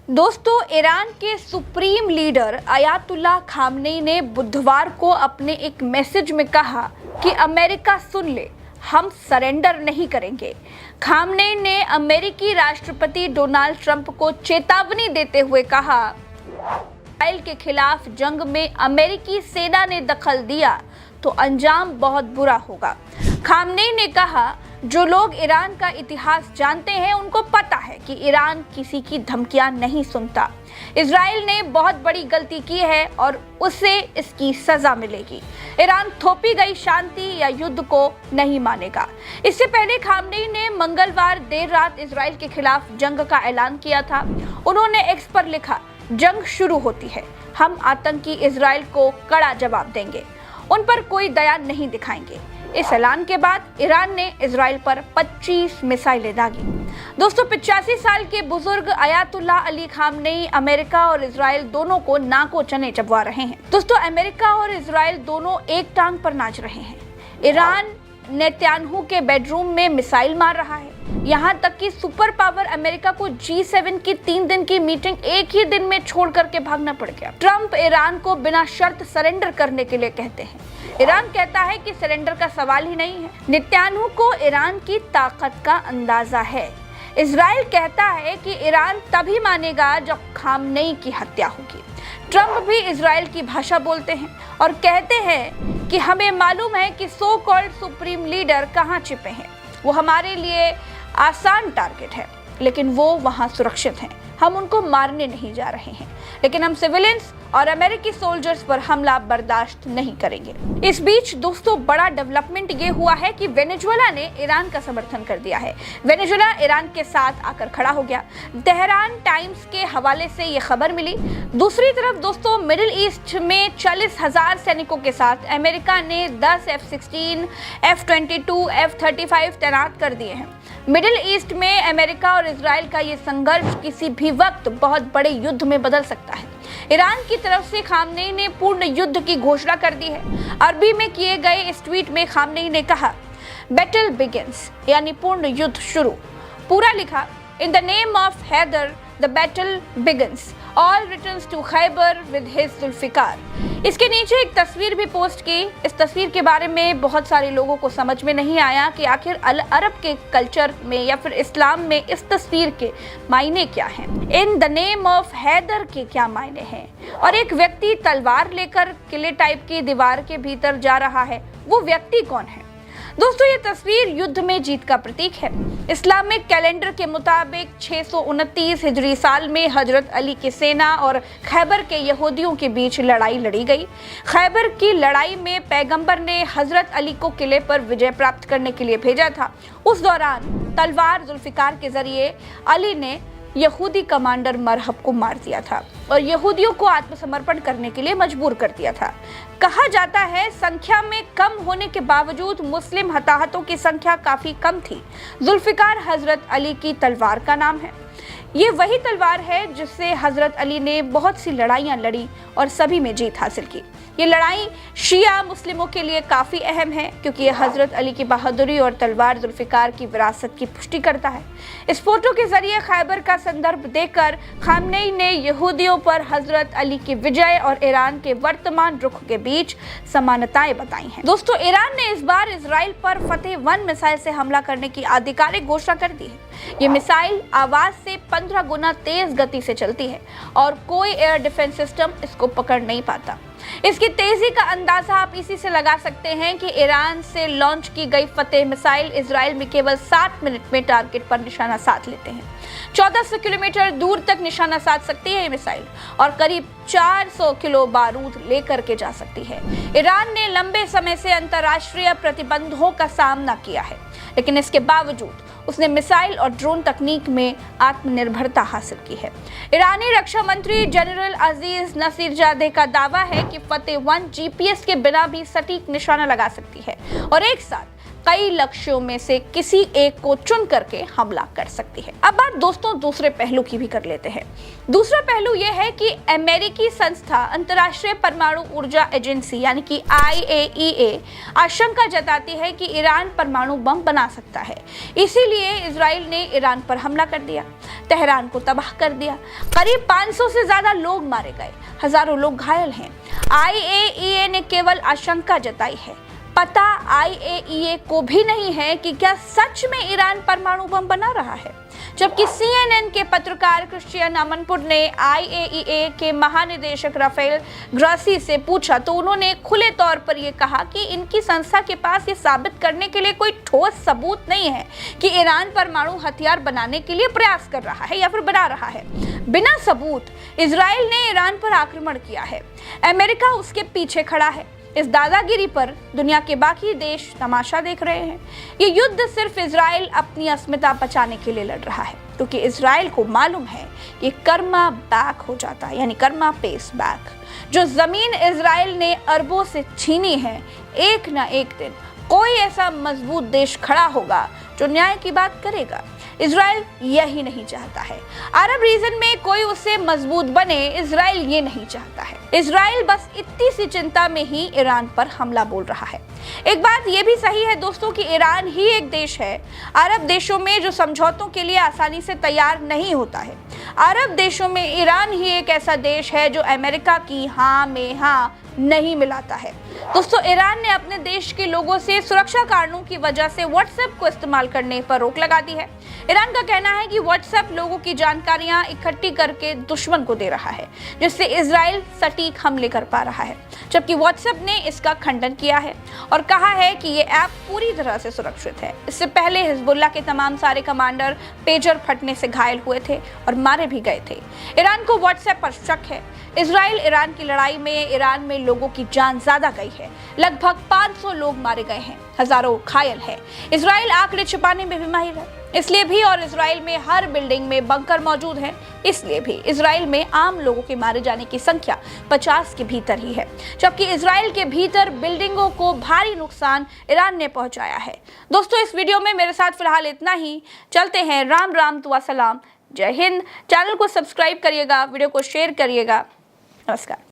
दोस्तों, ईरान के supreme leader Ayatollah Khamenei ने बुधवार को अपने एक मैसेज में कहा कि अमेरिका सुन ले, हम सरेंडर नहीं करेंगे। खामनेई ने अमेरिकी राष्ट्रपति डोनाल्ड ट्रंप को चेतावनी देते हुए कहा, इजराइल के खिलाफ जंग में अमेरिकी सेना ने दखल दिया तो अंजाम बहुत बुरा होगा। खामनेई ने कहा, जो लोग ईरान का इतिहास जानते हैं उनको पता है कि ईरान किसी की धमकियां नहीं सुनता। इजराइल ने बहुत बड़ी गलती की है और उसे इसकी सजा मिलेगी। ईरान थोपी गई शांति या युद्ध को नहीं मानेगा। इससे पहले खामनेई ने मंगलवार देर रात इजराइल के खिलाफ जंग का ऐलान किया था। उन्होंने एक्स पर लिखा, जंग शुरू होती है, हम आतंकी इजराइल को कड़ा जवाब देंगे, उन पर कोई दया नहीं दिखाएंगे। इस ऐलान के बाद ईरान ने इजराइल पर 25 मिसाइलें दागी। दोस्तों, 85 साल के बुजुर्ग अयातुल्लाह अली खामनेई अमेरिका और इजराइल दोनों को नाको चने चबवा रहे हैं। दोस्तों, अमेरिका और इजराइल दोनों एक टांग पर नाच रहे हैं। ईरान नेतन्याहू के बेडरूम में मिसाइल मार रहा है। यहाँ तक कि सुपर पावर अमेरिका को G7 की 3 दिन की मीटिंग एक ही दिन में छोड़ करके भागना पड़ गया। ट्रंप ईरान को बिना शर्त सरेंडर करने के लिए कहते हैं। ईरान कहता है कि सरेंडर का सवाल ही नहीं है। नेतन्याहू को ईरान की ताकत का अंदाजा है। इजराइल कहता है कि ईरान तभी मानेगा जब खामनेई की हत्या होगी। ट्रंप भी इजराइल की भाषा बोलते हैं और कहते हैं कि हमें मालूम है कि सो कॉल्ड सुप्रीम लीडर कहाँ छिपे हैं। वो हमारे लिए आसान टारगेट है, लेकिन वो वहाँ सुरक्षित हैं। हम उनको मारने नहीं जा रहे हैं, लेकिन हम सिविलियंस और अमेरिकी सोल्जर्स पर हमला बर्दाश्त नहीं करेंगे। इस बीच दोस्तों, बड़ा डेवलपमेंट ये हुआ है कि वेनेजुएला ने ईरान का समर्थन कर दिया है। वेनेजुएला ईरान के साथ आकर खड़ा हो गया। तेहरान टाइम्स के हवाले से ये खबर मिली। दूसरी तरफ दोस्तों, मिडिल ईस्ट में 40,000 सैनिकों के साथ अमेरिका ने 10 F-16, F-22, F-35 तैनात कर दिए हैं। मिडिल ईस्ट में अमेरिका और इजराइल का ये संघर्ष किसी भी वक्त बहुत बड़े युद्ध में बदल सकता है। ईरान की तरफ से खामनेई ने पूर्ण युद्ध की घोषणा कर दी है। अरबी में किए गए इस ट्वीट में खामनेई ने कहा, बैटल बिगिंस, यानी पूर्ण युद्ध शुरू। पूरा लिखा, in the name of Haider the battle begins, all returns to Khaibar with his Zulfiqar. इसके नीचे एक तस्वीर भी पोस्ट की। इस तस्वीर के बारे में बहुत सारे लोगों को समझ में नहीं आया कि आखिर अरब के कल्चर में या फिर इस्लाम में इस तस्वीर के मायने क्या हैं। In the name of Haider के क्या मायने हैं। और एक व्यक्ति तलवार लेकर किले टाइप की दीवार के भीतर जा रहा है, वो व्यक्ति कौन है? दोस्तों, ये तस्वीर युद्ध में जीत का प्रतीक है। इस्लामिक कैलेंडर के मुताबिक 629 हिजरी साल में हजरत अली की सेना और खैबर के यहूदियों के बीच लड़ाई लड़ी गई। खैबर की लड़ाई में पैगंबर ने हजरत अली को किले पर विजय प्राप्त करने के लिए भेजा था। उस दौरान तलवार जुल्फिकार के जरिए अली ने यहूदी कमांडर मरहब को मार दिया था और यहूदियों को आत्मसमर्पण करने के लिए मजबूर कर दिया था। कहा जाता है संख्या में कम होने के बावजूद मुस्लिम हताहतों की संख्या काफी कम थी। जुल्फिकार हजरत अली की तलवार का नाम है। ये वही तलवार है जिससे हजरत अली ने बहुत सी लड़ाइयाँ लड़ी और सभी में जीत हासिल की। ये लड़ाई शिया मुस्लिमों के लिए काफ़ी अहम है, क्योंकि ये हजरत अली की बहादुरी और तलवार जुल्फिकार की विरासत की पुष्टि करता है। इस फोटो के जरिए खैबर का संदर्भ देकर खामनेई ने यहूदियों पर हजरत अली की विजय और ईरान के वर्तमान रुख के बीच समानताएं बताई हैं। दोस्तों, ईरान ने इस बार इजराइल पर फतेह 1 मिसाइल से हमला करने की आधिकारिक घोषणा कर दी है। ये मिसाइल आवाज से 15 गुना तेज गति से चलती है और कोई एयर डिफेंस सिस्टम इसको पकड़ नहीं पाता। इसकी तेजी का अंदाजा आप इसी से लगा सकते हैं कि ईरान से लॉन्च की गई फतेह मिसाइल इजराइल में केवल 7 मिनट में टारगेट पर निशाना साध लेते हैं। 1400 किलोमीटर दूर तक निशाना साध सकती है ये मिसाइल और करीब 400 किलो बारूद लेकर के जा सकती है। ईरान ने लंबे समय से अंतर्राष्ट्रीय प्रतिबंधों का सामना किया है, लेकिन इसके बावजूद उसने मिसाइल और ड्रोन तकनीक में आत्मनिर्भरता हासिल की है। ईरानी रक्षा मंत्री जनरल अजीज नसीरजादे का दावा है कि फतेह 1 GPS के बिना भी सटीक निशाना लगा सकती है और एक साथ कई लक्ष्यों में से किसी एक को चुन करके हमला कर सकती है। अब बात दोस्तों दूसरे पहलू की भी कर लेते हैं। दूसरा पहलू यह है कि अमेरिकी संस्था अंतर्राष्ट्रीय परमाणु ऊर्जा एजेंसी यानी कि IAEA आशंका जताती है कि ईरान परमाणु बम बना सकता है। इसीलिए इजराइल ने ईरान पर हमला कर दिया, तेहरान को तबाह कर दिया। करीब 500 से ज्यादा लोग मारे गए, हजारों लोग घायल हैं। IAEA ने केवल आशंका जताई है। पता IAEA को भी नहीं है कि क्या सच में ईरान परमाणु बम बना रहा है। जबकि CNN के पत्रकार क्रिश्चियन अमनपुर ने IAEA के महानिदेशक राफेल ग्रासी से पूछा तो उन्होंने खुले तौर पर यह कहा कि इनकी संस्था के पास ये साबित करने के लिए कोई ठोस सबूत नहीं है कि ईरान परमाणु हथियार बनाने के लिए प्रयास कर रहा है या फिर बना रहा है। बिना सबूत इजराइल ने ईरान पर आक्रमण किया है। अमेरिका उसके पीछे खड़ा है। इस दादागिरी पर दुनिया के बाकी देश तमाशा देख रहे हैं। ये युद्ध सिर्फ इजराइल अपनी अस्मिता बचाने के लिए लड़ रहा है, क्योंकि इजराइल को मालूम है कि कर्मा बैक हो जाता है, यानी कर्मा पेस बैक। जो जमीन इजराइल ने अरबों से छीनी है, एक ना एक दिन कोई ऐसा मजबूत देश खड़ा होगा जो न्याय की बात करेगा। इजराइल यही नहीं चाहता है। अरब रीजन में कोई उससे मजबूत बने, इजराइल ये नहीं चाहता है। इजराइल बस इतनी सी चिंता में ही ईरान पर हमला बोल रहा है। एक बात ये भी सही है दोस्तों कि ईरान ही एक देश है अरब देशों में जो समझौतों के लिए आसानी से तैयार नहीं होता है। अरब देशों में ईरान ही एक ऐसा देश है जो अमेरिका की हाँ में हाँ नहीं मिलाता है। दोस्तों, ईरान ने अपने देश के लोगों से सुरक्षा कारणों की वजह से व्हाट्सएप को इस्तेमाल करने पर रोक लगा दी है। ईरान का कहना है कि व्हाट्सएप लोगों की जानकारियां इकट्ठी करके दुश्मन को दे रहा है, जिससे इजराइल सटीक हमले कर पा रहा है। जबकि व्हाट्सएप ने इसका खंडन किया है और कहा है कि ये ऐप पूरी तरह से सुरक्षित है। इससे पहले हिजबुल्लाह के तमाम सारे कमांडर पेजर फटने से घायल हुए थे और मारे भी गए थे। ईरान को व्हाट्सएप पर शक है। इजराइल ईरान की लड़ाई में ईरान में लोगों की जान ज्यादा गई है। लगभग 500 लोग मारे गए हैं, हजारों घायल हैं। इजराइल आंकड़े छिपाने में भी माहिर है, इसलिए भी और इजराइल में हर बिल्डिंग में बंकर मौजूद हैं, इसलिए भी इजराइल में आम लोगों के मारे जाने की संख्या 50 के भीतर ही है। जबकि इजराइल के भीतर बिल्डिंगों को भारी नुकसान ईरान ने पहुंचाया है। दोस्तों, इस वीडियो में मेरे साथ फिलहाल इतना ही। चलते हैं। राम राम तुआ सलाम, जय हिंद। चैनल को सब्सक्राइब करिएगा, वीडियो को शेयर करिएगा। नमस्कार।